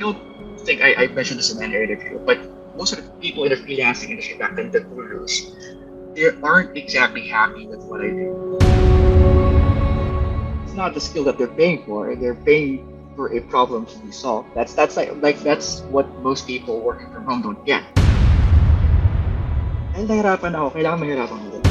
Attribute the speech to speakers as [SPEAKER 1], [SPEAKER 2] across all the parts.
[SPEAKER 1] don't think I mentioned this in any interview, but most of the people in the freelancing industry back then, the gurus, they aren't exactly happy with what I do. It's not the skill that they're paying for. They're paying for a problem to be solved. That's like that's what most people working from home don't get. Dahil nahirapan ako, kailangan mahirapan ko din.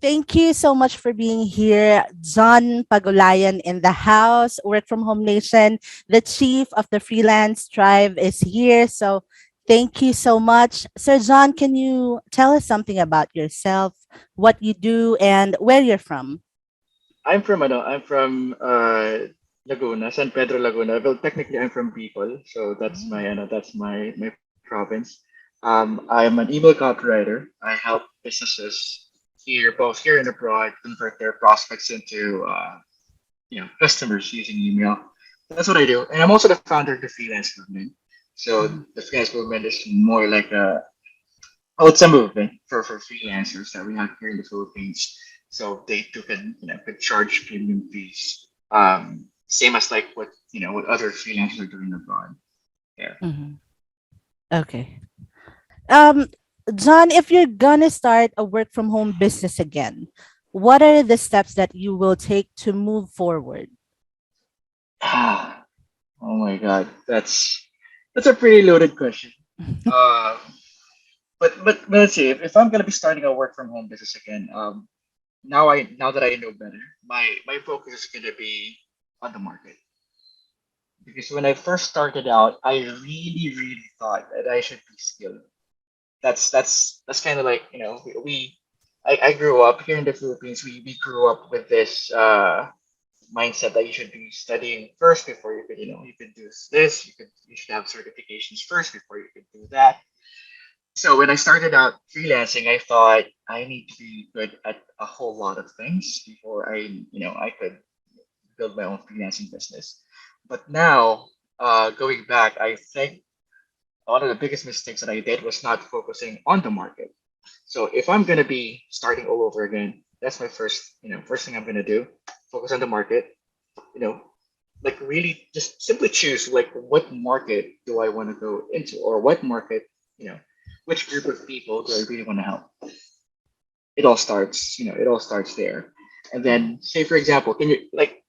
[SPEAKER 2] Thank you so much for being here. John Pagulayan in the house, Work from Home Nation. The chief of the Freelance Tribe is here. So thank you so much. Sir John, can you tell us something about yourself, what you do, and where you're from?
[SPEAKER 1] I'm from Laguna, San Pedro, Laguna. Well, technically I'm from Bicol, so
[SPEAKER 2] Mm.
[SPEAKER 1] that's my province. I'm an email copywriter. I help businesses here, both here and abroad, convert their prospects into customers using email. That's what I do, and I'm also the founder of the Freelance Movement. So
[SPEAKER 2] Mhm.
[SPEAKER 1] the Freelance Movement is more like it's a movement for freelancers that we have here in the Philippines. So they too can could charge premium fees. Same as like what other freelancers are doing abroad. Yeah.
[SPEAKER 2] Mhm. Okay. Um, John, if you're gonna start a work from home business again, what are the steps that you will take to move forward?
[SPEAKER 1] Ah, oh my God, that's a pretty loaded question. Um, but let's see. If I'm gonna be starting a work from home business again, now that I know better, my focus is gonna be on the market. Because when I first started out, I really thought that I should be skilled. That's kind of like I grew up here in the Philippines. We grew up with this mindset that you should be studying first before you could do this. You should have certifications first before you could do that. So when I started out freelancing, I thought I need to be good at a whole lot of things before I could build my own freelancing business. But now, going back, I think one of the biggest mistakes that I did was not focusing on the market. So if I'm gonna be starting all over again, that's my first thing I'm gonna do. Focus on the market. You know, like really just simply choose like what market do I want to go into, or what market, you know, which group of people do I really want to help. It all starts there. And then say for example, can you like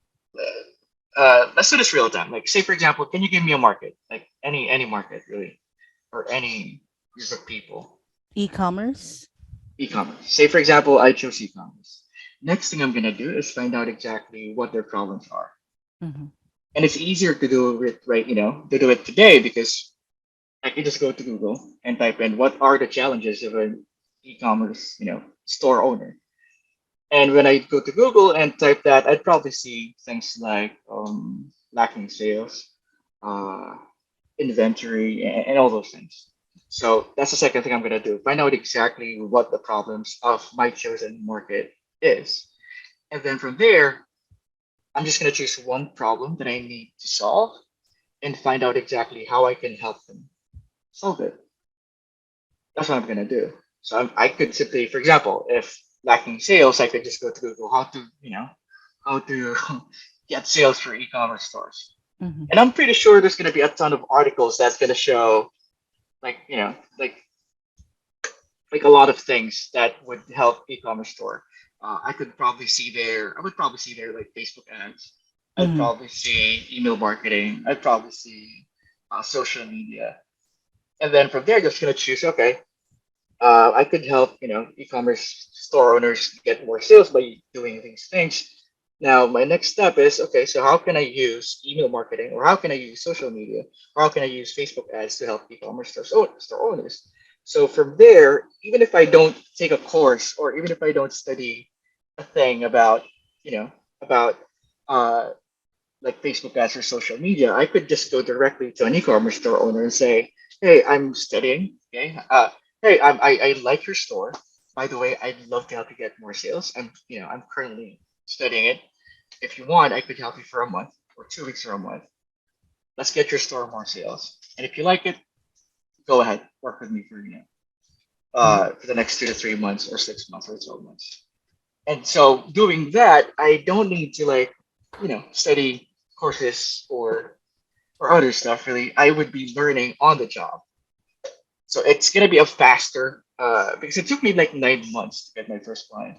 [SPEAKER 1] let's do this real time. Like say for example, can you give me a market, like any market really, or any group of people.
[SPEAKER 2] E-commerce?
[SPEAKER 1] E-commerce. Say for example, I chose e-commerce. Next thing I'm gonna do is find out exactly what their problems are,
[SPEAKER 2] Mhm.
[SPEAKER 1] and it's easier to do it to do it today because I can just go to Google and type in what are the challenges of an e-commerce store owner. And when I go to Google and type that, I'd probably see things like lacking sales, uh, inventory, and all those things. So that's the second thing I'm gonna do. Find out exactly what the problems of my chosen market is. And then from there, I'm just gonna choose one problem that I need to solve and find out exactly how I can help them solve it. That's what I'm gonna do. So I could simply, for example, if lacking sales, I could just go to Google how to get sales for e-commerce stores.
[SPEAKER 2] Mhm.
[SPEAKER 1] And I'm pretty sure there's gonna be a ton of articles that's gonna show like like a lot of things that would help e-commerce store. I would probably see there like Facebook ads. I'd
[SPEAKER 2] Mhm.
[SPEAKER 1] probably see email marketing. I'd probably see social media, and then from there, just gonna choose. Okay, I could help e-commerce store owners get more sales by doing these things. Now, my next step is okay. So how can I use email marketing, or how can I use social media, or how can I use Facebook ads to help e-commerce store owners? So from there, even if I don't take a course, or even if I don't study a thing about you know about uh, like Facebook ads or social media, I could just go directly to an e-commerce store owner and say, "Hey, I'm studying. Okay, hey, I like your store. By the way, I'd love to help you get more sales. I'm currently studying it. If you want, I could help you for a month. or 2 weeks or a month. Let's get your store more sales. And if you like it, go ahead, work with me for for the next 2 to 3 months or 6 months or 12 months. And so doing that, I don't need to like, study courses or other stuff really. I would be learning on the job. So it's gonna be a faster because it took me like 9 months to get my first client.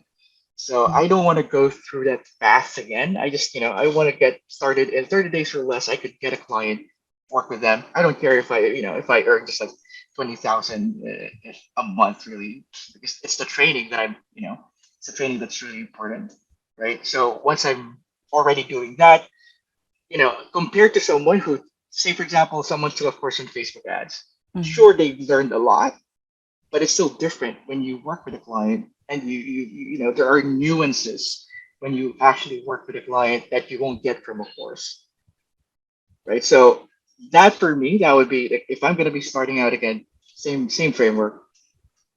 [SPEAKER 1] So I don't want to go through that fast again. I just, I want to get started in 30 days or less. I could get a client, work with them. I don't care if if I earn just like 20,000 a month, really, because it's the training that it's the training that's really important, right? So once I'm already doing that, compared to someone who, say, for example, someone took a course in Facebook ads,
[SPEAKER 2] Mhm.
[SPEAKER 1] sure, they learned a lot, but it's still different when you work with a client and there are nuances when you actually work with a client that you won't get from a course, right? So that for me, that would be like, if I'm going to be starting out again, same framework,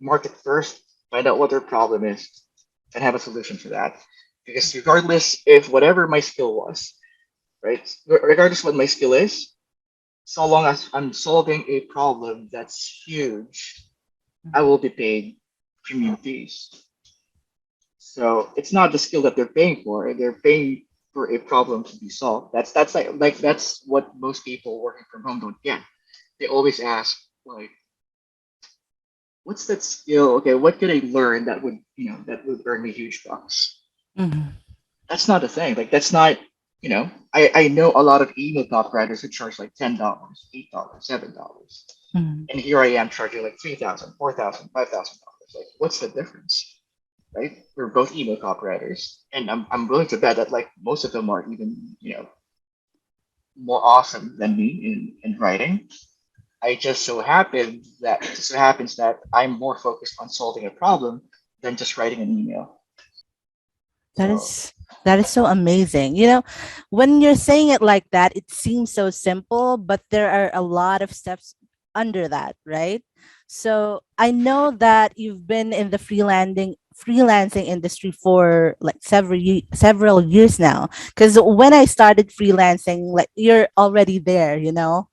[SPEAKER 1] market first, find out what their problem is, and have a solution for that. Because regardless if whatever my skill was, right, regardless what my skill is, so long as I'm solving a problem that's huge, I will be paid premium fees. So it's not the skill that they're paying for; they're paying for a problem to be solved. That's like that's what most people working from home don't get. They always ask like, "What's that skill? Okay, what could I learn that would earn me huge bucks?"
[SPEAKER 2] Mhm.
[SPEAKER 1] That's not a thing. Like that's not. I know a lot of email copywriters who charge like $10, $8, $7,
[SPEAKER 2] Mhm.
[SPEAKER 1] and here I am charging like 3,000, 4,000, $5,000. Like, what's the difference? Right? We're both email copywriters, and I'm willing to bet that like most of them are even more awesome than me in writing. I just so happens that I'm more focused on solving a problem than just writing an email.
[SPEAKER 2] That
[SPEAKER 1] So
[SPEAKER 2] is that is so amazing. When you're saying it like that, it seems so simple, but there are a lot of steps under that, right? So I know that you've been in the freelancing industry for like several years now. Because when I started freelancing, like you're already there.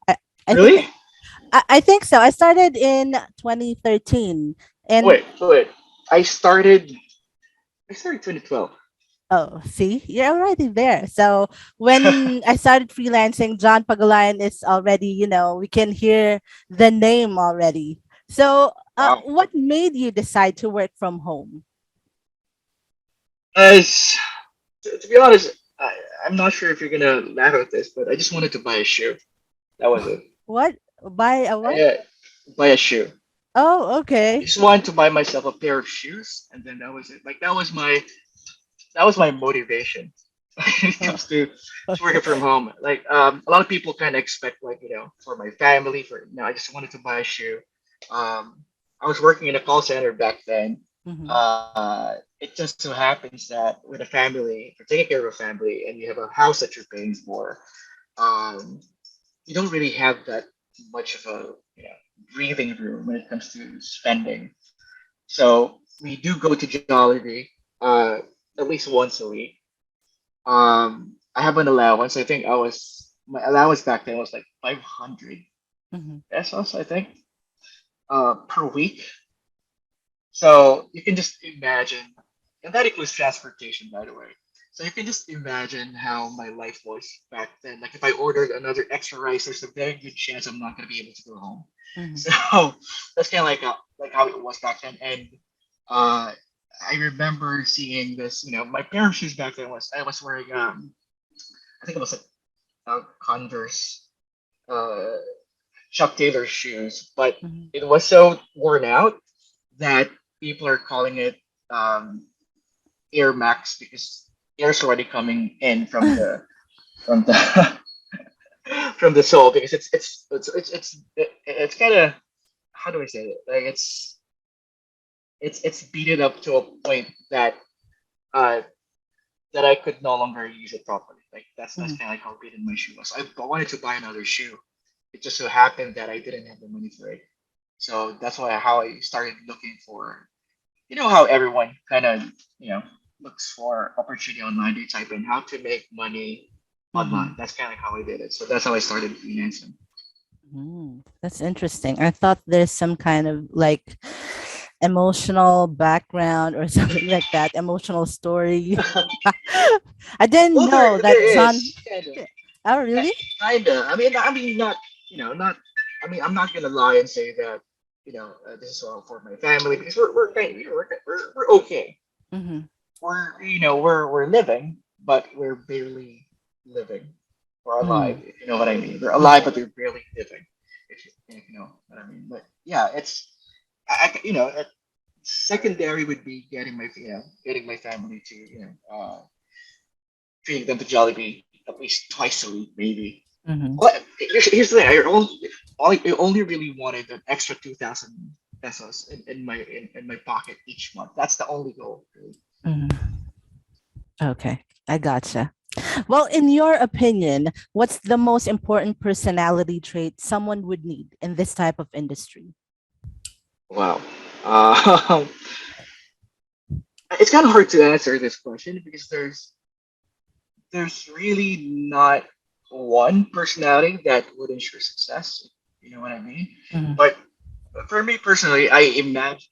[SPEAKER 2] I think
[SPEAKER 1] really,
[SPEAKER 2] I think so. I started in 2013, and
[SPEAKER 1] wait. I started I started 2012.
[SPEAKER 2] oh, see, you're already there. So when I started freelancing, John Pagulayan is already, we can hear the name already. So,
[SPEAKER 1] Wow.
[SPEAKER 2] what made you decide to work from home?
[SPEAKER 1] As to be honest, I'm not sure if you're gonna laugh at this, but I just wanted to buy a shoe. That was it.
[SPEAKER 2] What? Buy a what?
[SPEAKER 1] I, buy a shoe.
[SPEAKER 2] Oh,
[SPEAKER 1] I
[SPEAKER 2] okay.
[SPEAKER 1] just wanted to buy myself a pair of shoes, and then that was it. Like that was my motivation when it
[SPEAKER 2] Oh,
[SPEAKER 1] comes to
[SPEAKER 2] okay.
[SPEAKER 1] working from home. Like a lot of people kind of expect like for my family for I just wanted to buy a shoe. I was working in a call center back then.
[SPEAKER 2] Hmm.
[SPEAKER 1] It just so happens that with a family, if you're taking care of a family and you have a house that you're paying for, um, you don't really have that much of a breathing room when it comes to spending. So we do go to Jollibee at least once a week. I have an allowance. I think I was my allowance back then was like 500
[SPEAKER 2] Hmm.
[SPEAKER 1] pesos, I think, per week. So you can just imagine, and that includes transportation, by the way. So you can just imagine how my life was back then. Like if I ordered another extra rice, there's a very good chance I'm not going to be able to go home.
[SPEAKER 2] Hmm.
[SPEAKER 1] So that's kind of like how it was back then. And uh, I remember seeing this. My pair of shoes back then was I was wearing I think it was a Converse uh, Chuck Taylor shoes, but
[SPEAKER 2] Hmm.
[SPEAKER 1] it was so worn out that people are calling it um, Air Max because air's already coming in from the from the sole because it's kind of, how do I say it, like it's beaten up to a point uh that I could no longer use it properly. Like that's
[SPEAKER 2] Hmm.
[SPEAKER 1] kind of like how beaten my shoe was. I wanted to buy another shoe. It just so happened that I didn't have the money for it. So that's why how I started looking for, how everyone kind of, looks for opportunity online. They type in how to make money
[SPEAKER 2] Mm-hmm.
[SPEAKER 1] online. That's kind of like how I did it. So that's how I started freelancing.
[SPEAKER 2] That's interesting. I thought there's some kind of like emotional background or something like that, emotional story. I didn't
[SPEAKER 1] Well,
[SPEAKER 2] know that
[SPEAKER 1] there
[SPEAKER 2] John.
[SPEAKER 1] is kind of.
[SPEAKER 2] Oh, really?
[SPEAKER 1] Kinda. I mean, not. Not. I mean, I'm not gonna lie and say that. This is all for my family because we're okay.
[SPEAKER 2] Mm-hmm.
[SPEAKER 1] We're living, but we're barely living. We're alive,
[SPEAKER 2] Mm-hmm.
[SPEAKER 1] if you know what I mean. We're alive, but we're barely living. If you know what I mean. But yeah, it's secondary would be getting my family to treating them to Jollibee at least twice a week, maybe.
[SPEAKER 2] Mm-hmm.
[SPEAKER 1] Well, here's the thing. I only really wanted an extra 2,000 pesos in my pocket each month. That's the only goal. Really.
[SPEAKER 2] Mm-hmm. Okay, I gotcha. Well, in your opinion, what's the most important personality trait someone would need in this type of industry?
[SPEAKER 1] Wow. Uh, it's kind of hard to answer this question because there's really not one personality that would ensure success. You know what I mean?
[SPEAKER 2] Mm-hmm.
[SPEAKER 1] But for me personally, I imagine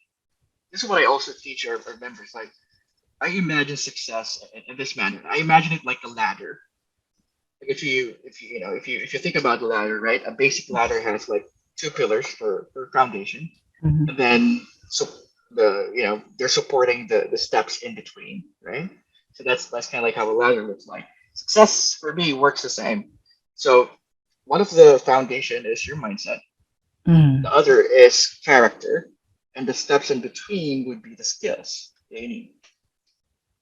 [SPEAKER 1] this is what I also teach our members. Like I imagine success in this manner. I imagine it like a ladder. Like if you think about the ladder, right? A basic ladder has like two pillars for foundation,
[SPEAKER 2] Mm-hmm.
[SPEAKER 1] and then so they're supporting the steps in between, right? So that's kind of like how a ladder looks like. Success for me works the same. So one of the foundation is your mindset. The
[SPEAKER 2] Mm-hmm.
[SPEAKER 1] other is character, and the steps in between would be the skills that you need.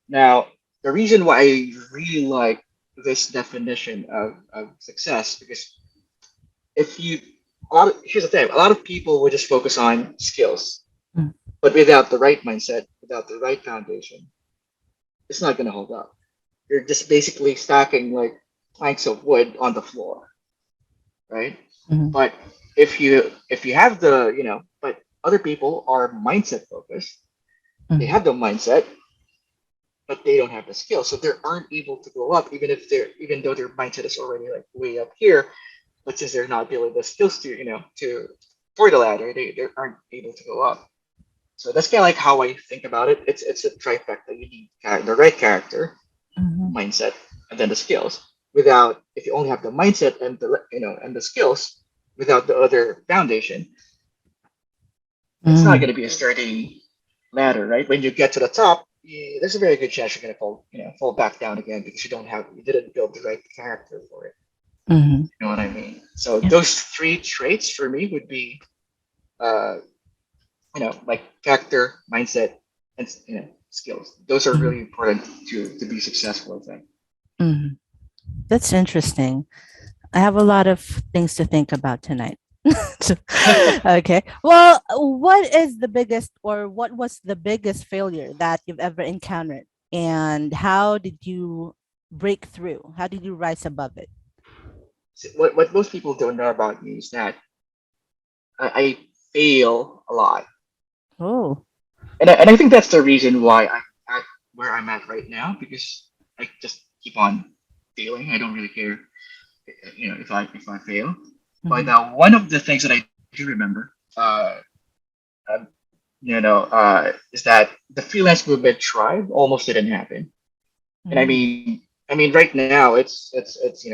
[SPEAKER 1] Now, the reason why I really like this definition of success because if you here's the thing, a lot of people would just focus on skills, but without the right mindset, without the right foundation, it's not going to hold up. You're just basically stacking like planks of wood on the floor, right?
[SPEAKER 2] Mm-hmm.
[SPEAKER 1] But if you have but other people are mindset focused. They
[SPEAKER 2] Mm-hmm.
[SPEAKER 1] have the mindset, but they don't have the skill, so they aren't able to go up, even though their mindset is already like way up here. But since they're not building the skills to for the ladder, they aren't able to go up. So that's kind of like how I think about it. It's a trifecta. You need the right character,
[SPEAKER 2] Mm-hmm.
[SPEAKER 1] mindset, and then the skills. Without if you only have the mindset and the skills, without the other foundation, it's not going to be a sturdy ladder, right? When you get to the top, there's a very good chance you're going to fall back down again because you didn't build the right character for it.
[SPEAKER 2] Mm-hmm.
[SPEAKER 1] You know what I mean? So
[SPEAKER 2] Yeah.
[SPEAKER 1] those three traits for me would be, uh, like character, mindset, and skills. Those are really important to be successful. I think.
[SPEAKER 2] Mm-hmm. That's interesting. I have a lot of things to think about tonight. So, okay. Well, what was the biggest failure that you've ever encountered? And how did you break through? How did you rise above it?
[SPEAKER 1] So what most people don't know about me is that I fail a lot,
[SPEAKER 2] Oh.
[SPEAKER 1] and I think that's the reason why I'm at where I'm at right now because I just keep on failing. I don't really care, if I fail. But
[SPEAKER 2] Mm-hmm.
[SPEAKER 1] one of the things that I do remember, um, is that the freelance movement tribe almost didn't happen. And I mean, right now it's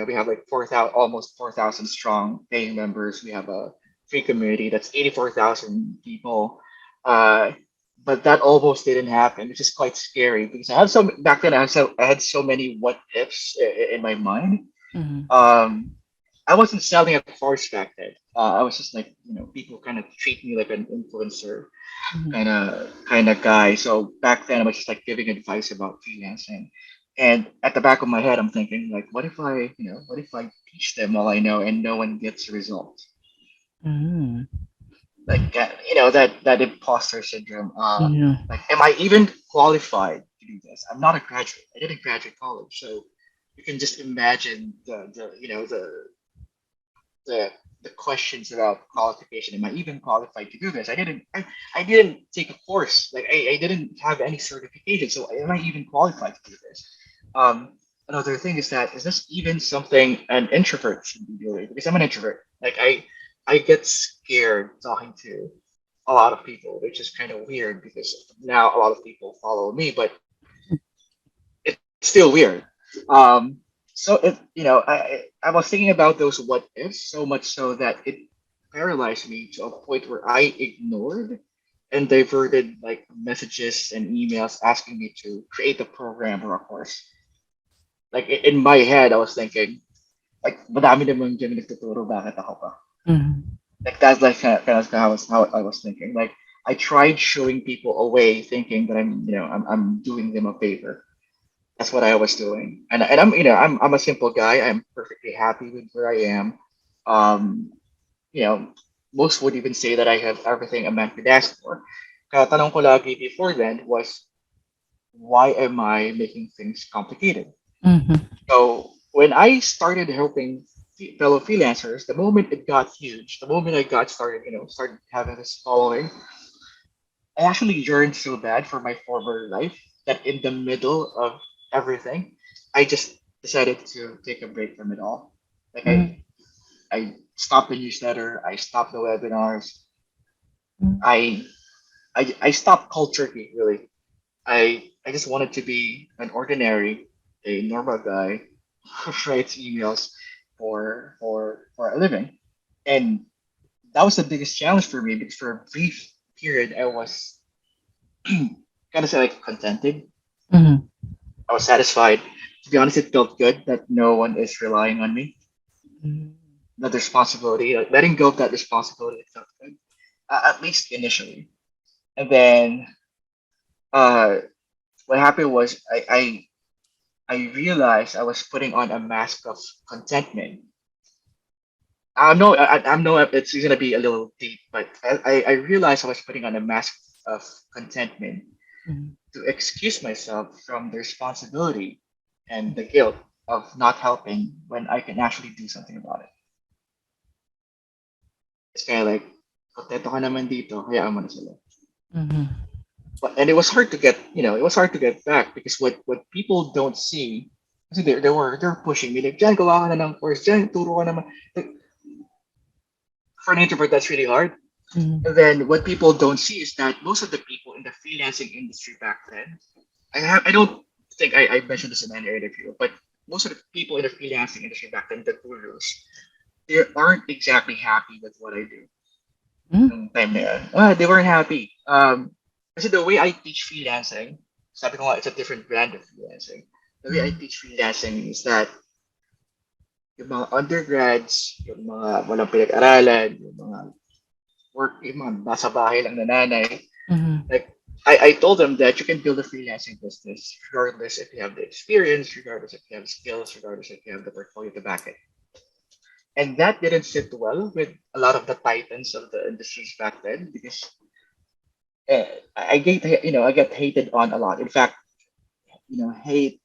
[SPEAKER 1] we have like 4,000, almost 4,000 strong paying members. We have a free community that's 84,000 people. Uh, but that almost didn't happen, which is quite scary because I had so back then I had so many what ifs in my mind.
[SPEAKER 2] Mm-hmm.
[SPEAKER 1] Um, I wasn't selling a course back then. I was just like people kind of treat me like an influencer
[SPEAKER 2] Mm-hmm.
[SPEAKER 1] kind of guy. So back then I was just like giving advice about freelancing. And at the back of my head, I'm thinking like, what if I teach them all I know and no one gets a result?
[SPEAKER 2] Mm-hmm.
[SPEAKER 1] Like, that imposter syndrome.
[SPEAKER 2] Yeah.
[SPEAKER 1] Like, am I even qualified to do this? I'm not a graduate. I didn't graduate college, so you can just imagine the the questions about qualification. Am I even qualified to do this? I didn't take a course. Like I didn't have any certification. So am I even qualified to do this? Um, another thing is that is this even something an introvert should be doing? Because I'm an introvert. Like I get scared talking to a lot of people, which is kind of weird because now a lot of people follow me, but it's still weird. Um, so it you know I was thinking about those what ifs so much so that it paralyzed me to a point where I ignored and diverted like messages and emails asking me to create a program or a course. Like in my head, I was thinking, like, madami namang dyan nagtuturo, bakit ako pa?
[SPEAKER 2] Mhm.
[SPEAKER 1] Like that's like kind of how I was thinking. Like I tried showing people a way, thinking that I'm doing them a favor. That's what I was doing, and I'm a simple guy. I'm perfectly happy with where I am. Um, you know, most would even say that I have everything a man could ask for. Kaya tanong ko lagi before then was, why am I making things complicated?
[SPEAKER 2] Mhm.
[SPEAKER 1] So when I started helping fellow freelancers, the moment it got huge, the moment I got started, started having this following, I actually yearned so bad for my former life that in the middle of everything, I just decided to take a break from it all. Like
[SPEAKER 2] Mhm.
[SPEAKER 1] I stopped the newsletter, I stopped the webinars,
[SPEAKER 2] Mhm.
[SPEAKER 1] I I stopped culture geek really. I just wanted to be an ordinary, a normal guy who writes emails for a living. And that was the biggest challenge for me because for a brief period I was kind of say like contented.
[SPEAKER 2] Mhm.
[SPEAKER 1] I was satisfied. To be honest, it felt good that no one is relying on me.
[SPEAKER 2] Mhm.
[SPEAKER 1] That responsibility, like letting go of that responsibility, it felt good. At least initially. And then uh, what happened was I realized I was putting on a mask of contentment. I know it's gonna be a little deep, but I realized I was putting on a mask of contentment
[SPEAKER 2] Mhm.
[SPEAKER 1] to excuse myself from the responsibility and the guilt of not helping when I can actually do something about it. It's kind of like, kontento ka naman dito, hayaan mo na sila.
[SPEAKER 2] Mhm.
[SPEAKER 1] And it was hard to get back because what people don't see, kasi they're pushing me like, Jan, gawa ka na ng course, Jan, turo ka naman. Like, for an introvert, that's really hard.
[SPEAKER 2] Mhm.
[SPEAKER 1] And then what people don't see is that most of the people in the freelancing industry back then, I don't think I mentioned this in any interview, but most of the people in the freelancing industry back then, the gurus, they aren't exactly happy with what I do.
[SPEAKER 2] Mhm.
[SPEAKER 1] Nung time na yun. They weren't happy. Kasi the way I teach freelancing, sabi ko nga, it's a different brand of freelancing. The way I
[SPEAKER 2] Mhm.
[SPEAKER 1] teach freelancing is that yung mga undergrads, yung mga walang pinag-aralan, yung mga yung mga nasa bahay lang nanay,
[SPEAKER 2] Mhm.
[SPEAKER 1] like, I told them that you can build a freelancing business regardless if you have the experience, regardless if you have skills, regardless if you have the portfolio to back it. And that didn't sit well with a lot of the titans of the industries back then because I get hated on a lot. In fact, hate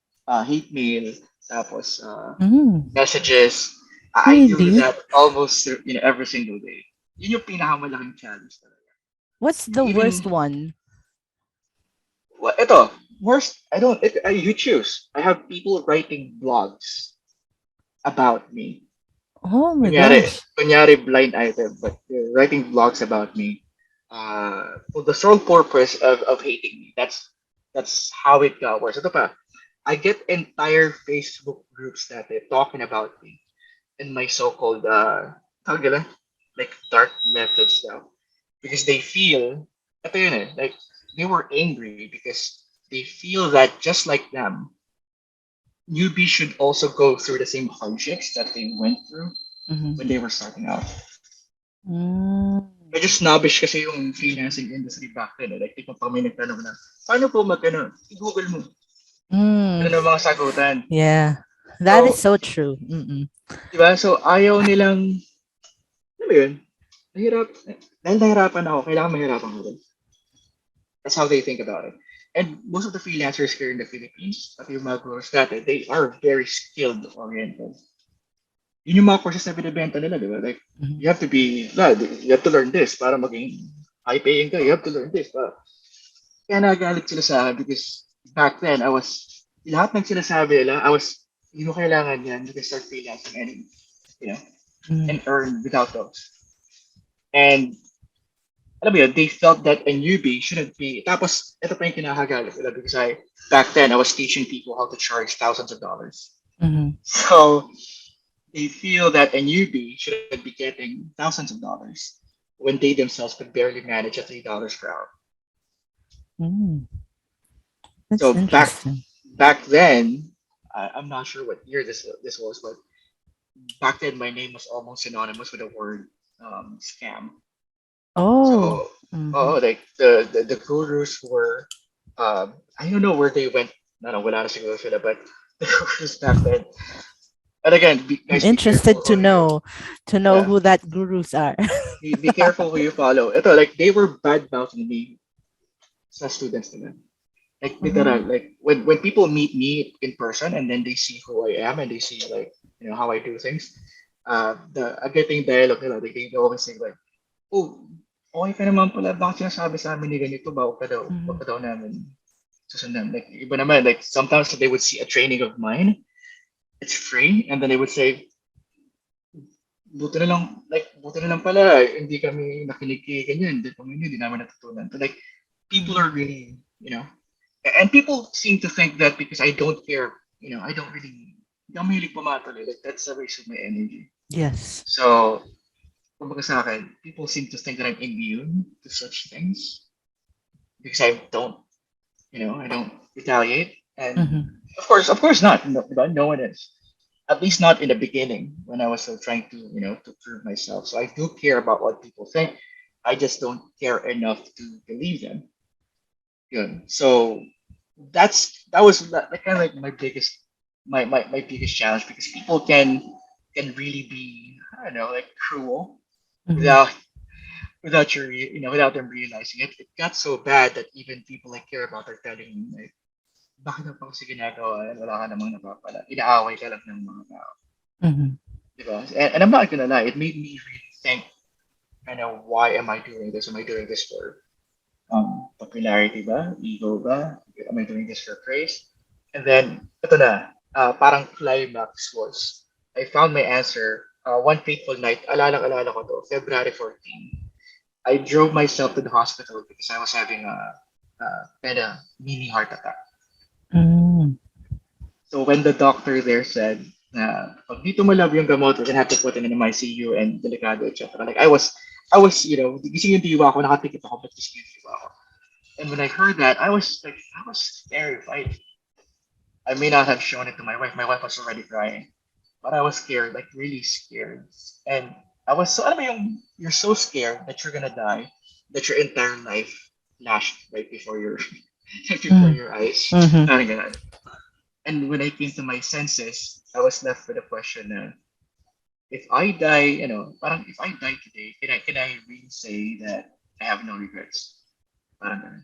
[SPEAKER 1] mail, tapos
[SPEAKER 2] Mhm.
[SPEAKER 1] messages. I deal with
[SPEAKER 2] Really?
[SPEAKER 1] that almost every single day. Yun yung pinakamalaking challenge talaga.
[SPEAKER 2] What's
[SPEAKER 1] Kasi
[SPEAKER 2] the worst
[SPEAKER 1] even
[SPEAKER 2] one?
[SPEAKER 1] ito, worst, you choose. I have people writing blogs about me.
[SPEAKER 2] Oh my
[SPEAKER 1] Kunyari,
[SPEAKER 2] gosh.
[SPEAKER 1] kunyari blind item, but they're writing blogs about me. For the sole purpose of hating me. That's how it got worse. Ito pa, I get entire Facebook groups that they're talking about me in my so-called tawag nila? Like dark methods now. Because they feel, ito yun eh, like they were angry because they feel that just like them, newbies should also go through the same hardships that they went through when
[SPEAKER 2] Mhm.
[SPEAKER 1] they were starting out.
[SPEAKER 2] Mm.
[SPEAKER 1] Medyo snobbish kasi yung freelancing industry back then. Eh. Like, tipong pag may nagtanong na, paano po i-google mo.
[SPEAKER 2] Mm.
[SPEAKER 1] Ganun ang mga sagutan.
[SPEAKER 2] Yeah. That is
[SPEAKER 1] So,
[SPEAKER 2] so true. Mm-mm.
[SPEAKER 1] di ba? So, ayaw nilang, alam mo yun, nahirap, dahil nahirapan ako, kailangan mahirapan ko rin. That's how they think about it. And most of the freelancers here in the Philippines, at yung mga growers natin, they are very skilled oriented. Yun yung mga courses na binibenta nila, di ba? Like,
[SPEAKER 2] Mhm.
[SPEAKER 1] you have to learn this para maging high paying ka. You have to learn this. Kaya nagalit sila sa akin because back then, lahat ng sinasabi nila, I was Hindi mo kailangan yan. You can start freelancing and, you know,
[SPEAKER 2] Mm.
[SPEAKER 1] and earn without those. And alam mo yun, they felt that a newbie shouldn't be, tapos, ito pa yung kinakagalit nila because back then, I was teaching people how to charge thousands of dollars.
[SPEAKER 2] Mhm.
[SPEAKER 1] So, they feel that a newbie shouldn't be getting thousands of dollars when they themselves could barely manage at $3 per hour.
[SPEAKER 2] Mm.
[SPEAKER 1] So
[SPEAKER 2] That's interesting.
[SPEAKER 1] back then, I'm not sure what year this was, but back then my name was almost synonymous with the word scam.
[SPEAKER 2] Oh.
[SPEAKER 1] So
[SPEAKER 2] Mhm.
[SPEAKER 1] like the gurus were I don't know where they went. No, wala na siguro sila, but the gurus back then. And again,
[SPEAKER 2] I'm
[SPEAKER 1] guys, be careful
[SPEAKER 2] interested
[SPEAKER 1] who you.
[SPEAKER 2] to know
[SPEAKER 1] Yeah,
[SPEAKER 2] who that gurus are.
[SPEAKER 1] be careful who you follow. Ito, like they were bad mouthing me sa students nila. Like literal,
[SPEAKER 2] Mm.
[SPEAKER 1] like when people meet me in person and then they see who I am and they see like how I do things, the getting dialogue nila, like they always say like, oh, okay ka naman pala, bakit sinasabi sa amin ni ganito ba, wag
[SPEAKER 2] Mhm.
[SPEAKER 1] ka daw namin susundan. Like iba naman, like sometimes they would see a training of mine, it's free, and then they would say, buti na lang pala, hindi kami nakinig kay ganyan, hindi namin natutunan. So like, people
[SPEAKER 2] Mhm.
[SPEAKER 1] are really, and people seem to think that because I don't care, I don't really, hindi ako mahilig pumatol. Like, that's a waste of my energy.
[SPEAKER 2] Yes.
[SPEAKER 1] So, kumbaga sa akin, people seem to think that I'm immune to such things because I don't retaliate. And
[SPEAKER 2] Mhm.
[SPEAKER 1] of course not. No, diba? No one is. At least not in the beginning when I was still trying to, to prove myself. So I do care about what people think. I just don't care enough to believe them. Good. So that was that kind of like my biggest challenge because people can really be I don't know like cruel
[SPEAKER 2] Mhm.
[SPEAKER 1] without without them realizing it. It got so bad that even people I care about are telling me like bakit na pa kasi ginagawa yan? Wala ka namang napapala. Inaaway ka lang ng mga tao.
[SPEAKER 2] Mhm.
[SPEAKER 1] Diba? And I'm not gonna lie, it made me really think, why am I doing this? Am I doing this for popularity ba? Ego ba? Am I doing this for praise? And then, ito na, parang climax was, I found my answer one fateful night, alala ko to, February 14. I drove myself to the hospital because I was having kind of mini heart attack.
[SPEAKER 2] Mm.
[SPEAKER 1] So when the doctor there said, pag di tumalab yung gamot, we're gonna have to put him in an ICU and delicado, etc. Like I was, gising yung diwa ko, nakatikip ako, but gising yung diwa ko. And when I heard that, I was terrified. I may not have shown it to my wife. My wife was already crying, but I was scared, like really scared. And I was so, alam mo yung, you're so scared that you're gonna die, that your entire life flashed right before your, right before
[SPEAKER 2] Mhm.
[SPEAKER 1] your eyes.
[SPEAKER 2] Mhm.
[SPEAKER 1] Parang ganun. And when I came to my senses, I was left with a question: if I die, parang if I die today, can I really say that I have no regrets? Parang ganun.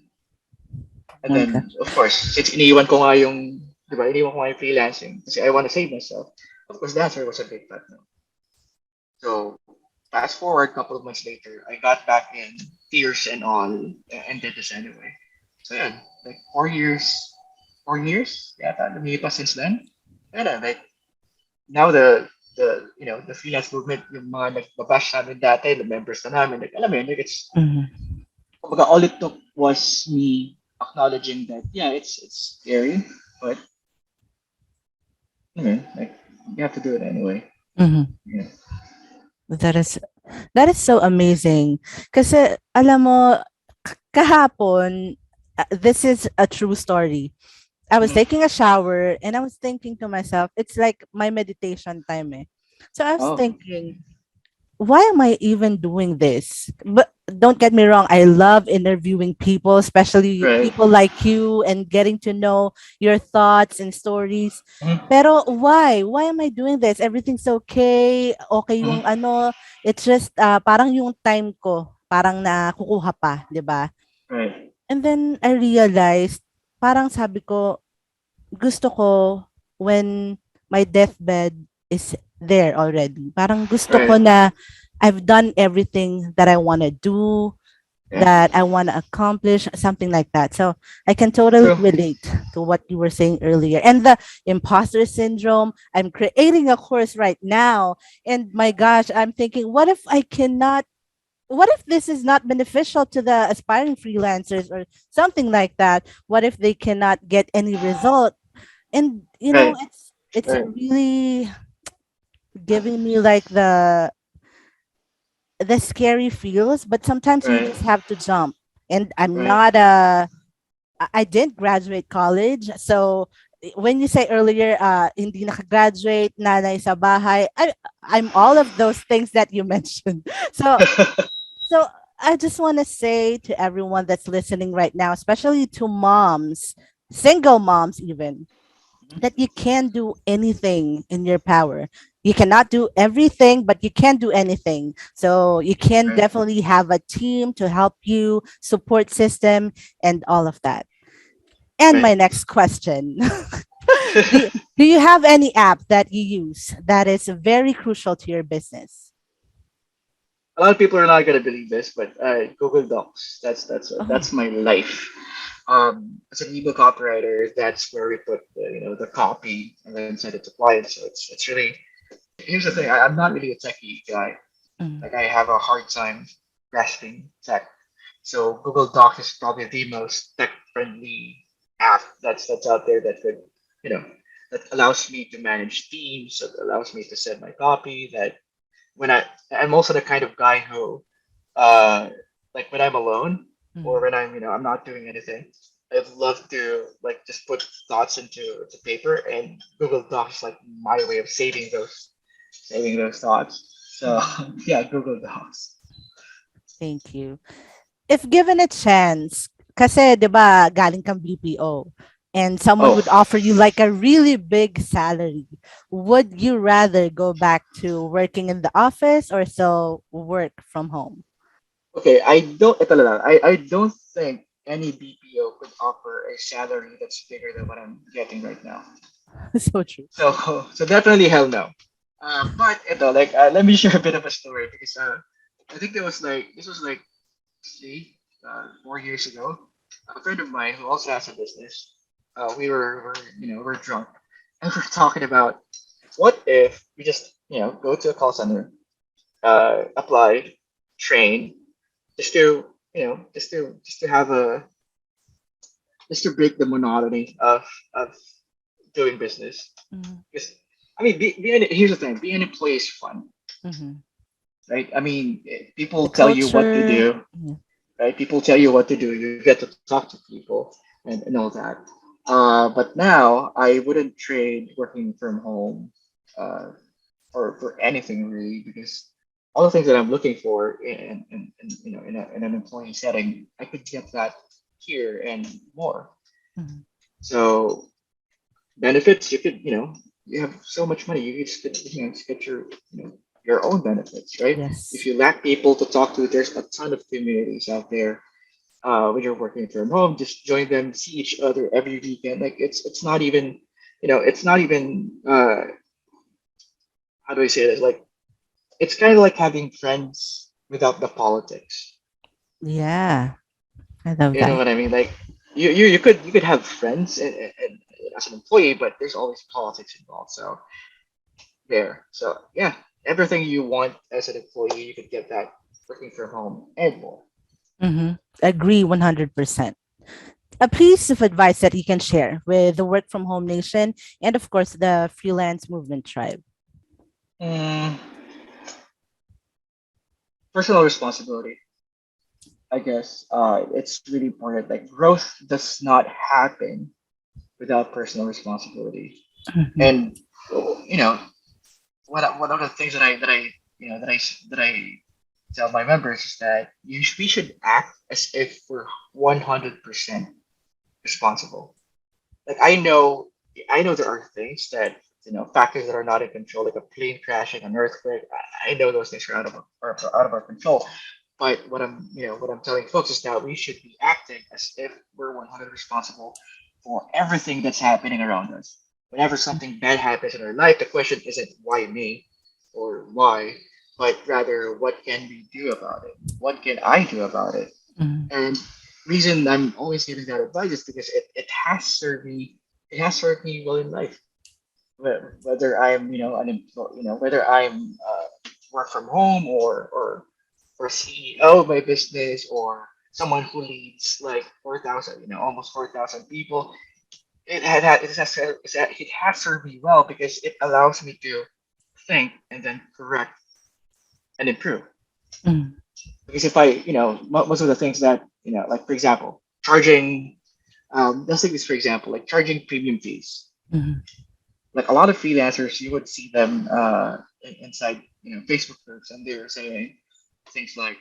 [SPEAKER 1] And
[SPEAKER 2] Okay.
[SPEAKER 1] then, of course, since iniwan ko nga yung, di ba, iniwan ko nga yung freelancing kasi I want to save myself. Of course, the answer was a big fat no. So, fast forward a couple of months later, I got back in tears and all and did this anyway. So, yeah, like 4 years, yeah, lumipas since then. And like, now the freelance movement, yung mga nagbabash namin dati, the members na namin, like, alam mo yun, like,
[SPEAKER 2] Mhm.
[SPEAKER 1] kumbaga, all it took was me acknowledging that, yeah, it's scary, but like you have to do it anyway.
[SPEAKER 2] Mhm.
[SPEAKER 1] Yeah.
[SPEAKER 2] That is that is so amazing. Kasi alam mo kahapon this is a true story. I was
[SPEAKER 1] Mhm.
[SPEAKER 2] taking a shower and I was thinking to myself, it's like my meditation time. Eh. So I was
[SPEAKER 1] Oh,
[SPEAKER 2] thinking, why am I even doing this? But don't get me wrong, I love interviewing people, especially
[SPEAKER 1] right.
[SPEAKER 2] people like you, and getting to know your thoughts and stories.
[SPEAKER 1] Mhm.
[SPEAKER 2] Pero why? Why am I doing this? Everything's okay. Okay yung
[SPEAKER 1] Mhm.
[SPEAKER 2] ano, it's just parang yung time ko, parang nakukuha pa, 'di ba?
[SPEAKER 1] Right.
[SPEAKER 2] And then I realized, parang sabi ko, gusto ko when my deathbed is there already. Parang gusto ko
[SPEAKER 1] Right.
[SPEAKER 2] na I've done everything that I want to do.
[SPEAKER 1] Yeah.
[SPEAKER 2] that I want to accomplish, something like that. So I can totally
[SPEAKER 1] True.
[SPEAKER 2] relate to what you were saying earlier. And the imposter syndrome, I'm creating a course right now. And my gosh, I'm thinking, what if this is not beneficial to the aspiring freelancers or something like that? What if they cannot get any result? And
[SPEAKER 1] Right.
[SPEAKER 2] it's
[SPEAKER 1] Right.
[SPEAKER 2] really giving me like the scary feels, but sometimes you
[SPEAKER 1] Right.
[SPEAKER 2] just have to jump. And I'm
[SPEAKER 1] Right.
[SPEAKER 2] not a I didn't graduate college. So when you say earlier, hindi nakagraduate, nanay sa bahay, I'm all of those things that you mentioned. So so I just want to say to everyone that's listening right now, especially to moms, single moms even, that you can do anything in your power. You cannot do everything, but you can do anything. So you can
[SPEAKER 1] Right.
[SPEAKER 2] definitely have a team to help you, support system, and all of that. And
[SPEAKER 1] Right.
[SPEAKER 2] my next question. Do you have any app that you use that is very crucial to your business?
[SPEAKER 1] A lot of people are not gonna believe this, but Google Docs.
[SPEAKER 2] Oh.
[SPEAKER 1] That's my life. As an ebook copywriter, that's where we put the copy and then send it to clients. So it's really, here's the thing. I'm not really a techie guy.
[SPEAKER 2] Mm,
[SPEAKER 1] Like I have a hard time grasping tech. So Google Docs is probably the most tech friendly app that's out there that could, you know, that allows me to manage teams, that allows me to send my copy. That when I'm also the kind of guy who, uh, like when I'm alone or
[SPEAKER 2] mm.
[SPEAKER 1] when I'm not doing anything, I'd love to like just put thoughts into paper, and Google Docs is like my way of saving those thoughts. So
[SPEAKER 2] Mm.
[SPEAKER 1] yeah, Google Docs.
[SPEAKER 2] Thank you. If given a chance, kasi 'di ba galing kang BPO and someone
[SPEAKER 1] Oh,
[SPEAKER 2] would offer you like a really big salary, would you rather go back to working in the office or still work from home?
[SPEAKER 1] okay. I don't think any BPO could offer a salary that's bigger than what I'm getting right now.
[SPEAKER 2] So true.
[SPEAKER 1] So so definitely hell no. But let me share a bit of a story because I think this was like see 4 years ago. A friend of mine who also has a business. We're drunk and we're talking about what if we just go to a call center, apply, train, just to just to have a just to break the monotony of doing business.
[SPEAKER 2] Mm-hmm.
[SPEAKER 1] Because I mean, here's the thing: being an employee is fun,
[SPEAKER 2] Mm-hmm.
[SPEAKER 1] right? I mean, people
[SPEAKER 2] The
[SPEAKER 1] tell you what to
[SPEAKER 2] culture.
[SPEAKER 1] do, right? People tell you what to do. You get to talk to people and all that. But now I wouldn't trade working from home uh, for anything really, because all the things that I'm looking for in an employee setting, I could get that here and more.
[SPEAKER 2] Mhm.
[SPEAKER 1] So benefits, you have so much money, you just get your own benefits, right? If
[SPEAKER 2] Yes.
[SPEAKER 1] you lack people to talk to, there's a ton of communities out there. When you're working from home, just join them, see each other every weekend. Like it's not even, it's not even how do I say this? Like it's kind of like having friends without the politics.
[SPEAKER 2] Yeah. I love
[SPEAKER 1] You know
[SPEAKER 2] that.
[SPEAKER 1] what I mean? Like you could have friends as an employee, but there's always politics involved. So there. So yeah, everything you want as an employee, you could get that working from home and more.
[SPEAKER 2] Mm-hmm. Agree 100%. A piece of advice that you can share with the Work from Home Nation and, of course, the Freelance Movement Tribe.
[SPEAKER 1] Mm, personal responsibility, I guess. It's really important. Like growth does not happen without personal responsibility.
[SPEAKER 2] Mhm.
[SPEAKER 1] And you know, one of the things that I tell my members is that we should act as if we're 100% responsible. Like I know there are things that factors that are not in control, like a plane crashing, an earthquake. I know those things are out of our control. But what I'm telling folks is that we should be acting as if we're 100 responsible for everything that's happening around us. Whenever something bad happens in our life, the question isn't why me or why, but rather what can we do about it? What can I do about it?
[SPEAKER 2] Mhm.
[SPEAKER 1] And reason I'm always giving that advice is because it has served me well in life. Whether I'm whether I'm work from home or CEO of my business or someone who leads like 4,000 almost 4,000 people. It has served me well because it allows me to think and then correct and improve.
[SPEAKER 2] Mhm.
[SPEAKER 1] Because if I most of the things that like for example charging let's take this for example, like charging premium fees.
[SPEAKER 2] Mhm.
[SPEAKER 1] Like a lot of freelancers, you would see them inside Facebook groups, and they're saying things like,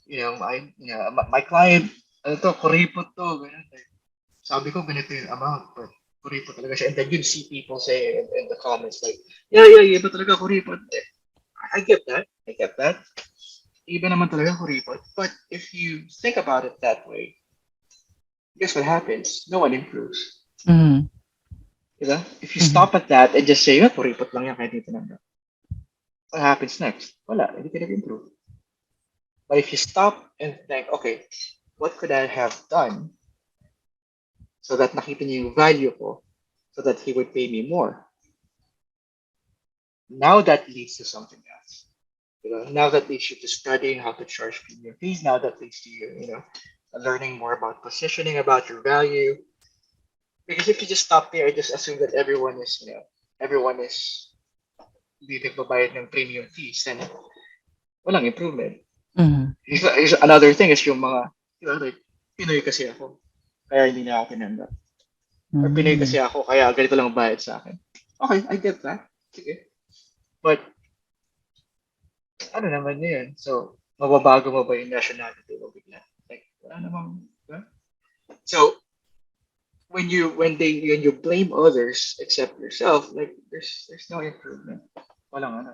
[SPEAKER 1] my client, ano to, kuripot to, ganun. Like, sabi ko, ganito yung amount, but kuripot talaga siya. And then you'd see people say in the comments like, yeah, iba talaga kuripot. I get that. I get that. Iba naman talaga kuripot. But if you think about it that way, guess what happens? No one improves.
[SPEAKER 2] Mhm.
[SPEAKER 1] Diba? If you
[SPEAKER 2] Mhm.
[SPEAKER 1] stop at that and just say, kuripot lang yan kahit dito lang. What happens next? Wala, hindi ka nag-improve. But if you stop and think, okay, what could I have done so that nakita niya yung value ko, so that he would pay me more? Now that leads to something else. Now that leads you to studying how to charge premium fees. Now that leads to learning more about positioning, about your value. Because if you just stop there and just assume that everyone is hindi nagbabayad ng premium fees, then walang improvement.
[SPEAKER 2] Mhm.
[SPEAKER 1] Another thing is yung mga, like, Pinoy kasi ako, kaya hindi na ako tinanggap. Or Pinoy kasi
[SPEAKER 2] Mhm.
[SPEAKER 1] ako, kaya ganito lang ang bayad sa akin. Okay, I get that. Sige. But, ano naman yun? So, mababago mo ba yung nationality mo bigla? Like, wala namang, diba? So, when you blame others except yourself, like, there's no improvement. Walang ano.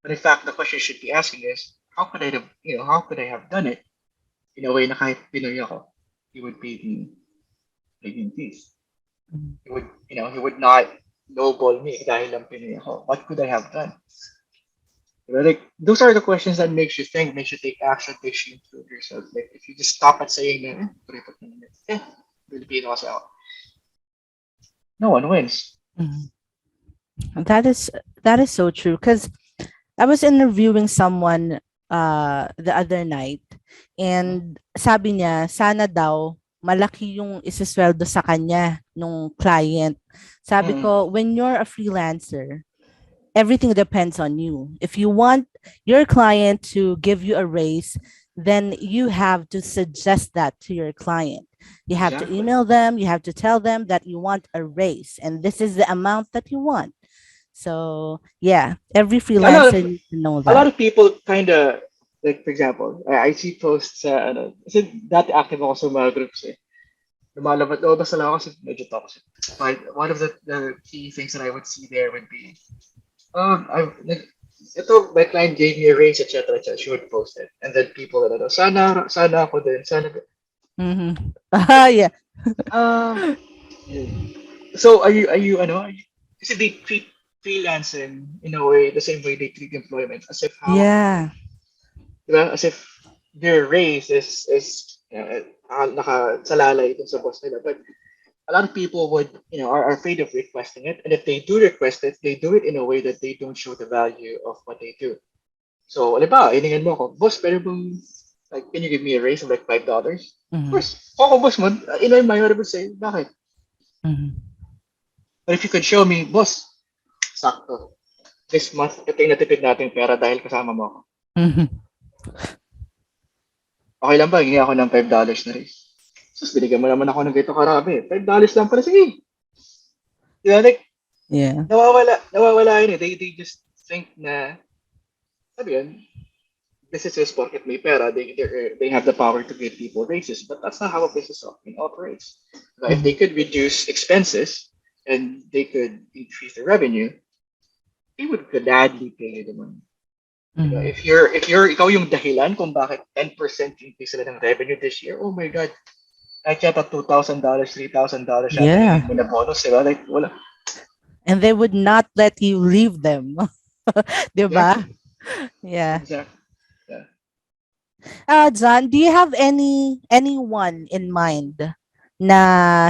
[SPEAKER 1] But in fact, the question you should be asking is, how could I have done it in a way na kahit Pinoy ako, he would pay me in peace.
[SPEAKER 2] Mhm.
[SPEAKER 1] He would not lowball me dahil lang Pinoy ako. What could I have done? Like those are the questions that makes you think, makes you take action, makes you improve yourself. Like if you just stop at saying na, kuripot naman yun. Filipino kasi ako. No one wins.
[SPEAKER 2] Mhm. That is that is so true because I was interviewing someone the other night and sabi niya sana daw malaki yung isesweldo sa kanya nung client. Sabi
[SPEAKER 1] Mm,
[SPEAKER 2] ko, when you're a freelancer, everything depends on you. If you want your client to give you a raise, then you have to suggest that to your client. You have to
[SPEAKER 1] exactly.
[SPEAKER 2] email them, you have to tell them that you want a raise and this is the amount that you want. So, yeah, every
[SPEAKER 1] A lot of
[SPEAKER 2] freelancer needs to know
[SPEAKER 1] a lot
[SPEAKER 2] that.
[SPEAKER 1] of people kind of like for example, I see posts sa kasi dati active ako sa mga groups eh. Lumalabas na lang ako kasi medyo toxic. But one of the key things that I would see there would be I like ito, my client gave me a raise, etc. etc. She would post it. And then people sana ako din, sana.
[SPEAKER 2] Mm-hmm. Ah, yeah.
[SPEAKER 1] Um, so are you, kasi they treat freelancing in a way, the same way they treat employment, as if
[SPEAKER 2] Yeah.
[SPEAKER 1] diba? As if their raise is nakasalalay dun sa boss nila. But a lot of people are afraid of requesting it. And if they do request it, they do it in a way that they don't show the value of what they do. So, ba, iningan mo ako, boss, pwede bang, like, can you give me a raise of like $5? Of
[SPEAKER 2] Mm-hmm.
[SPEAKER 1] course, ako, boss mo, in my mind, I would say, bakit?
[SPEAKER 2] Mm-hmm.
[SPEAKER 1] But if you could show me, boss, sakto, this month, ito yung natipid natin pera dahil kasama mo ako.
[SPEAKER 2] Mm-hmm.
[SPEAKER 1] Okay lang ba, hingi ako ng $5 na raise? Sus, binigyan mo naman ako ng ganito karami. $5 lang pala, sige. Diba, like,
[SPEAKER 2] Yeah.
[SPEAKER 1] nawawala yun eh. They just think na, sabi yun, businesses porket may pera, they have the power to give people raises, but that's not how a business operates. If
[SPEAKER 2] Mm-hmm.
[SPEAKER 1] they could reduce expenses and they could increase the revenue, they would gladly pay you the money.
[SPEAKER 2] Mm-hmm.
[SPEAKER 1] If you're ikaw yung dahilan kung bakit 10% increase sila ng revenue this year, oh my god. Kahit yata $2,000, $3,000 yata
[SPEAKER 2] Yeah.
[SPEAKER 1] hingin mo na bonus, diba? Like, wala.
[SPEAKER 2] And they would not let you leave them. Diba?
[SPEAKER 1] Exactly.
[SPEAKER 2] Yeah.
[SPEAKER 1] Exactly. Yeah.
[SPEAKER 2] John, do you have anyone in mind na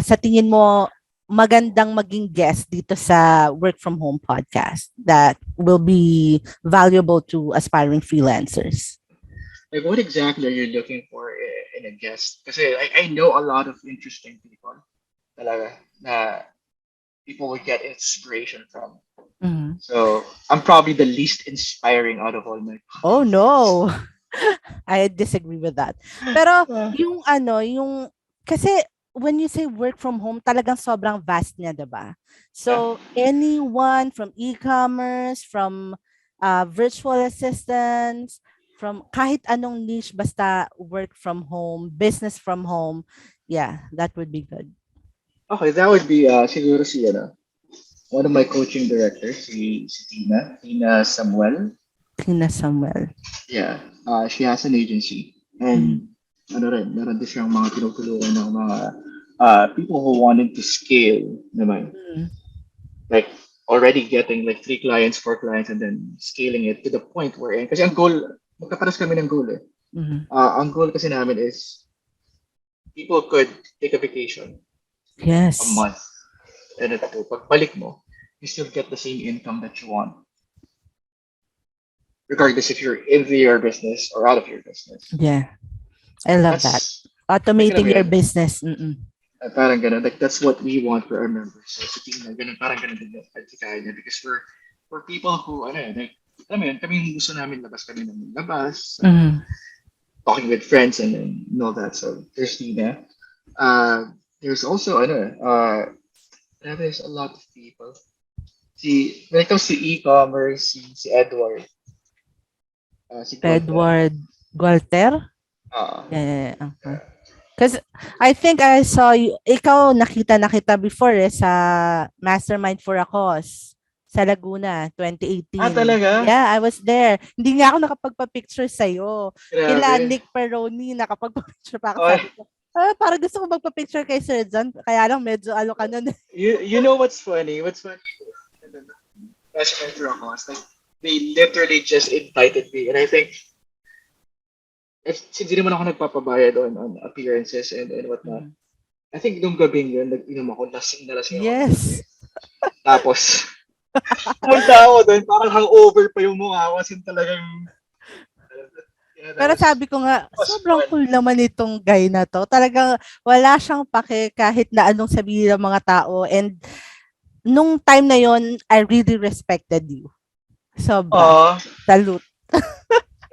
[SPEAKER 2] sa tingin mo magandang maging guest dito sa Work from Home podcast that will be valuable to aspiring freelancers?
[SPEAKER 1] Like, what exactly are you looking for in a guest? Kasi I know a lot of interesting people talaga na people would get inspiration from.
[SPEAKER 2] Mhm.
[SPEAKER 1] So I'm probably the least inspiring out of all my
[SPEAKER 2] Oh
[SPEAKER 1] guests.
[SPEAKER 2] no. I disagree with that. Pero
[SPEAKER 1] Uh,
[SPEAKER 2] yung ano, yung kasi when you say work from home, talagang sobrang vast niya, 'di ba?
[SPEAKER 1] yeah.
[SPEAKER 2] So anyone from e-commerce, from virtual assistants, from kahit anong niche basta work from home, business from home, yeah, that would be good.
[SPEAKER 1] Okay, that would be siguro si one of my coaching directors, si Tina Samuel.
[SPEAKER 2] Tina Samuel.
[SPEAKER 1] Yeah, she has an agency.
[SPEAKER 2] Mm,
[SPEAKER 1] And ano rin, meron din siyang mga tinutulungan ng mga people who wanted to scale naman.
[SPEAKER 2] mm,
[SPEAKER 1] Like already getting like 3 clients, 4 clients, and then scaling it to the point where, kasi ang goal, magkaparas kami ng goal eh.
[SPEAKER 2] mm.
[SPEAKER 1] Ang goal kasi namin is people could take a vacation a
[SPEAKER 2] Yes.
[SPEAKER 1] month. And ito, pagbalik mo, you still get the same income that you want, regardless if you're in your business or out of your business.
[SPEAKER 2] Yeah. I love that.
[SPEAKER 1] That's, like, alam
[SPEAKER 2] Automating
[SPEAKER 1] mo
[SPEAKER 2] your
[SPEAKER 1] yun,
[SPEAKER 2] business. Mm-mm.
[SPEAKER 1] parang ganun. Like, that's what we want for our members. So, sa tingin na, ganun, parang ganun din yung pagkikaya niya. Because for people who, like, alam mo yun, kami yung gusto namin labas kami ng labas,
[SPEAKER 2] Mm.
[SPEAKER 1] talking with friends and all that. So, there's Nina. There's also, there's a lot of people. When it comes to e-commerce, si Edward, si Gualter.
[SPEAKER 2] Edward Gualter?
[SPEAKER 1] Uh,
[SPEAKER 2] Yeah, yeah, yeah. Uh-huh. Because I think I saw you, ikaw nakita na kita before sa Mastermind for a Cause sa Laguna, 2018.
[SPEAKER 1] talaga?
[SPEAKER 2] Yeah, I was there. Hindi nga ako nakapagpa-picture sa'yo. Kila
[SPEAKER 1] Grabe.
[SPEAKER 2] Nick Peroni, nakapagpa-picture pa ako.
[SPEAKER 1] Oh,
[SPEAKER 2] Sabi ko, parang gusto ko magpa-picture kay Sir John. Kaya lang medyo ano ka nun.
[SPEAKER 1] you know what's funny? What's funny? That's my dramas. Like, they literally just invited me. And I think, since hindi naman ako nagpapabayad on appearances and whatnot,
[SPEAKER 2] Mhm.
[SPEAKER 1] I think nung gabing yun, nag-inom ako, lasing na lasing ako nung gabi.
[SPEAKER 2] Yes.
[SPEAKER 1] Tapos, pumunta ako doon, parang hangover pa yung mukha ko. Kasi talagang, yeah,
[SPEAKER 2] Pero sabi ko nga,
[SPEAKER 1] was
[SPEAKER 2] sobrang
[SPEAKER 1] fun.
[SPEAKER 2] cool naman itong guy na to. Talagang wala siyang pake kahit na anong sabihin ng mga tao. And nung time na yon, I really respected you. Sobra.
[SPEAKER 1] Aw,
[SPEAKER 2] Salute.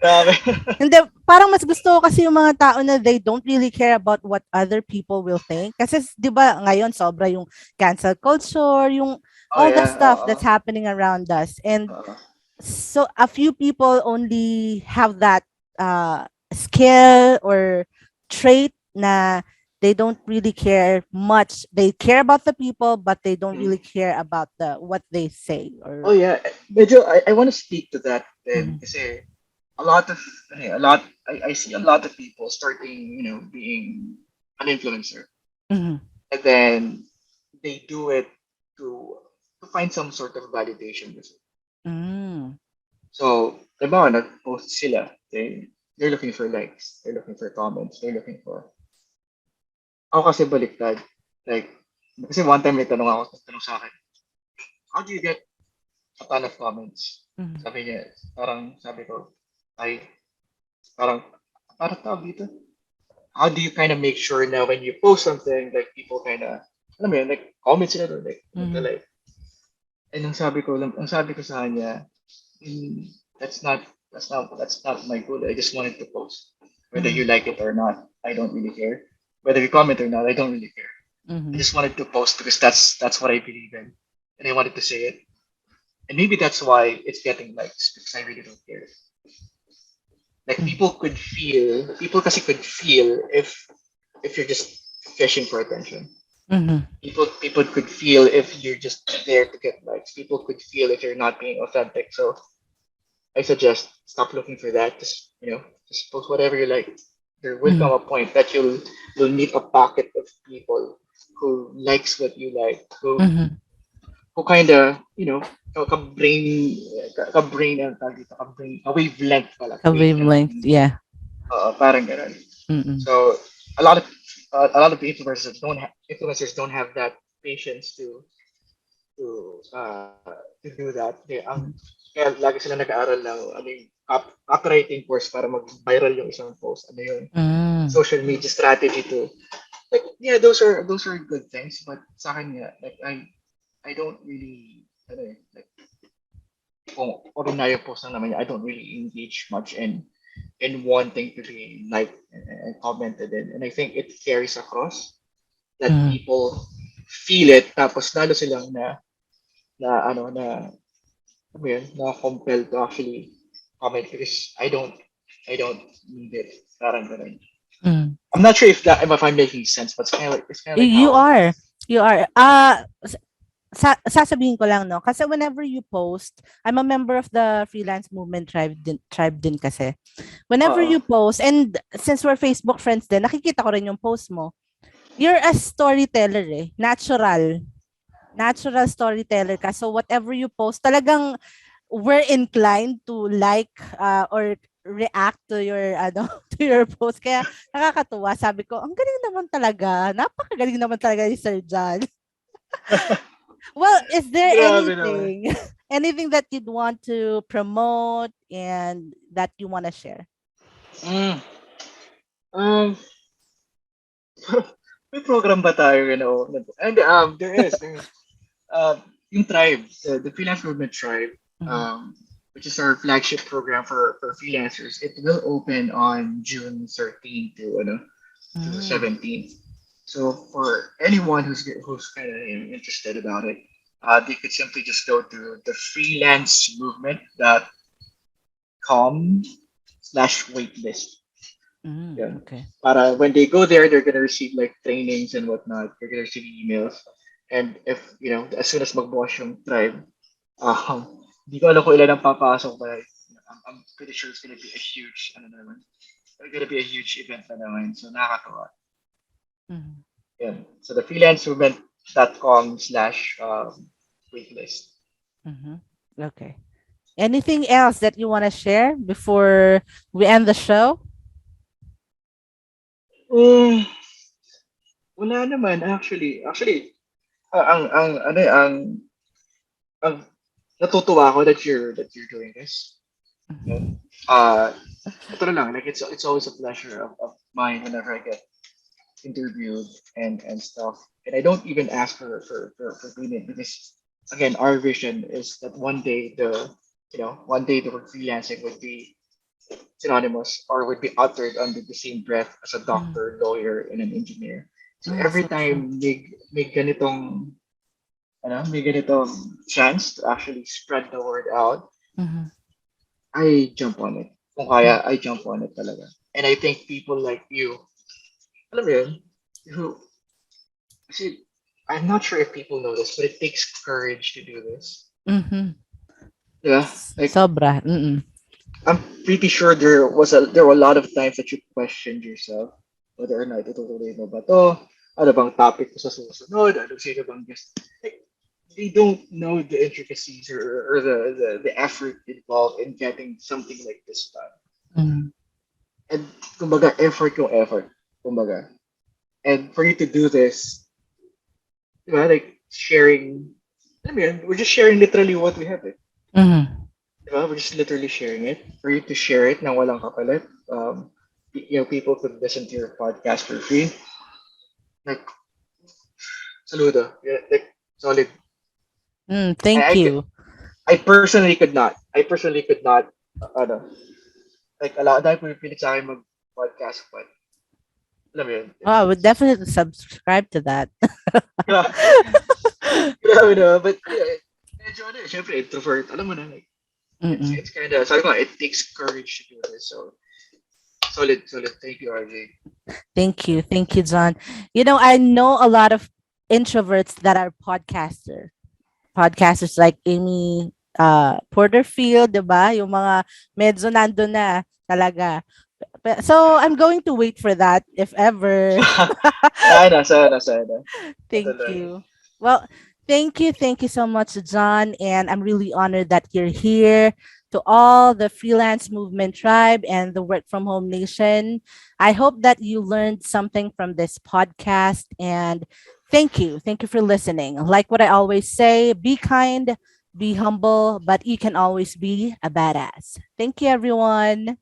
[SPEAKER 1] grabe.
[SPEAKER 2] Hindi, parang mas gusto ko kasi yung mga tao na they don't really care about what other people will think. Kasi, di ba, ngayon sobra yung cancel culture, yung
[SPEAKER 1] Oh
[SPEAKER 2] all the
[SPEAKER 1] yeah,
[SPEAKER 2] stuff that's happening around us. And so a few people only have that skill or trait na they don't really care much. They care about the people, but they don't
[SPEAKER 1] Mm.
[SPEAKER 2] really care about the what they say
[SPEAKER 1] Oh
[SPEAKER 2] or.
[SPEAKER 1] yeah, medyo I want to speak to that then
[SPEAKER 2] Mhm,
[SPEAKER 1] kasi a lot of a lot I see a lot of people starting, being an influencer,
[SPEAKER 2] mhm,
[SPEAKER 1] and then they do it to to find some sort of validation.
[SPEAKER 2] mm,
[SPEAKER 1] So, diba, nag-post sila, they're looking for likes, they're looking for comments, they're looking for, ako kasi baliktad. Like, kasi one time may tanong sa akin, how do you get a ton of comments?
[SPEAKER 2] mhm,
[SPEAKER 1] Sabi niya, sabi ko, ay, parang, parang tawag dito. How do you kind of make sure na when you post something, like people kind of, alam mo yun, like comment sila doon, like,
[SPEAKER 2] mhm,
[SPEAKER 1] like, and ang sabi ko sa kanya, "Mm, that's not my goal. I just wanted to post. Whether you
[SPEAKER 2] mhm,
[SPEAKER 1] like it or not, I don't really care. Whether you comment or not, I don't really care. I
[SPEAKER 2] mhm,
[SPEAKER 1] just wanted to post because that's what I believe in, and I wanted to say it. And maybe that's why it's getting likes because I really don't care. Like
[SPEAKER 2] mhm,
[SPEAKER 1] people kasi could feel if you're just fishing for attention.
[SPEAKER 2] mhm,
[SPEAKER 1] People could feel if you're just there to get likes. People could feel if you're not being authentic. So I suggest stop looking for that. Just post whatever you like. There will come
[SPEAKER 2] mhm,
[SPEAKER 1] a point that you'll meet a pocket of people who likes what you like,
[SPEAKER 2] mhm.
[SPEAKER 1] who kind of ka-brain ang tawag dito, ka-brain, ka wavelength pala,
[SPEAKER 2] A
[SPEAKER 1] wavelength
[SPEAKER 2] wavelength, yeah.
[SPEAKER 1] Parang ganun.
[SPEAKER 2] Mm-mm.
[SPEAKER 1] So a lot of influencers don't have that patience to do that. Kaya lagi sila nag-aaral ng ano yung copywriting course para mag-viral yung isang post. Ano yung
[SPEAKER 2] Mm.
[SPEAKER 1] social media strategy to like yeah, those are good things. But sa akin nga, like I don't really ano like kung ordinary post lang naman, I don't really engage much in wanting to be liked and commented in. And I think it carries across that
[SPEAKER 2] Mm.
[SPEAKER 1] people feel it tapos lalo silang na compelled to actually comment because I don't need it. Parang ganun.
[SPEAKER 2] Mm.
[SPEAKER 1] I'm not sure if I'm making sense, but it's kind of like
[SPEAKER 2] You
[SPEAKER 1] how
[SPEAKER 2] are. You are. Sasabihin ko lang, no? Kasi whenever you post, I'm a member of the Freelance Movement tribe din kasi. Whenever
[SPEAKER 1] uh
[SPEAKER 2] you post, and since we're Facebook friends din, nakikita ko rin yung post mo. You're a storyteller eh. Natural storyteller ka. So whatever you post, talagang we're inclined to like or react to your to your post. Kaya nakakatuwa. Sabi ko, ang galing naman talaga. Napakagaling naman talaga ni Sir John. Well, is there
[SPEAKER 1] grabe naman.
[SPEAKER 2] anything anything that you'd want to promote and that you want to share?
[SPEAKER 1] Mm. Um, may program ba tayo, And there is yung tribe, the Freelance Movement tribe,
[SPEAKER 2] Mhm.
[SPEAKER 1] um, which is our flagship program for freelancers. It will open on June 13th to
[SPEAKER 2] Mm.
[SPEAKER 1] 17th. So for anyone who's kind of interested about it, they could simply just go to the freelancemovement.com/waitlist.
[SPEAKER 2] Mm.
[SPEAKER 1] Yeah.
[SPEAKER 2] Okay.
[SPEAKER 1] Para when they go there, they're gonna receive like trainings and whatnot. They're gonna receive emails, and if as soon as magbukas yung tribe, hindi ko alam kung ilan ang papasok, but I'm pretty sure it's gonna be a huge, ano naman, it's gonna be a huge event na naman. So nakakatawa.
[SPEAKER 2] Mhm.
[SPEAKER 1] Yeah. So the freelancemovement.com/waitlist.
[SPEAKER 2] Mhm. Okay. Anything else that you want to share before we end the show?
[SPEAKER 1] Mm, wala naman actually. Actually, ang ano ang natutuwa ako that you're doing this. Yeah.
[SPEAKER 2] Mhm.
[SPEAKER 1] Uh, ito na lang, like it's always a pleasure of mine whenever I get interviewed and stuff. And I don't even ask for being it because again, our vision is that one day the word freelancing would be synonymous or would be uttered under the same breath as a
[SPEAKER 2] Mhm.
[SPEAKER 1] doctor, lawyer, and an engineer. So
[SPEAKER 2] Oh,
[SPEAKER 1] every
[SPEAKER 2] so true.
[SPEAKER 1] time may ganitong chance to actually spread the word out,
[SPEAKER 2] Mhm.
[SPEAKER 1] I jump on it. Kung kaya, I jump on it talaga. And I think people like you, alam mo yun, who, kasi, I'm not sure if people know this, but it takes courage to do this.
[SPEAKER 2] Mhm.
[SPEAKER 1] Yeah, like,
[SPEAKER 2] Sobra. Mm.
[SPEAKER 1] I'm pretty sure there were a lot of times that you questioned yourself whether or not itutuloy mo ba to, ano bang topic ko sa susunod, ano sino bang guest. Like, they don't know the intricacies or the effort involved in getting something like this done.
[SPEAKER 2] Mm.
[SPEAKER 1] And kumbaga, effort yung effort. Kumbaga. And for you to do this, like sharing, alam mo yun, we're just sharing literally what we have.
[SPEAKER 2] Mhm.
[SPEAKER 1] We're just literally sharing it. For you to share it nang walang kapalit. People could listen to your podcast for free. Like, saludo. Yeah, like, solid. I,
[SPEAKER 2] Thank
[SPEAKER 1] I, could-
[SPEAKER 2] you.
[SPEAKER 1] I personally could not. Like, a lot of time pinipilit sa akin mag-podcast, but, alam mo yun,
[SPEAKER 2] Oh, I
[SPEAKER 1] it's,
[SPEAKER 2] would
[SPEAKER 1] it's,
[SPEAKER 2] definitely subscribe to that.
[SPEAKER 1] grabe na, but, medyo syempre, introvert. Alam mo na, like, it's,
[SPEAKER 2] Mm-mm.
[SPEAKER 1] it's kind of, sabi ko, it takes courage to do this. So, solid, solid. Thank you, RJ.
[SPEAKER 2] Thank you. Thank you, John. I know a lot of introverts that are podcasters like Amy Porterfield, 'di ba? Yung mga medyo nando na talaga. So I'm going to wait for that if ever.
[SPEAKER 1] Sana.
[SPEAKER 2] Thank
[SPEAKER 1] Patuloy.
[SPEAKER 2] you. Well, thank you so much, John, and I'm really honored that you're here to all the freelance movement tribe and the work from home nation. I hope that you learned something from this podcast, and thank you. Thank you for listening. Like what I always say, be kind, be humble, but you can always be a badass. Thank you, everyone.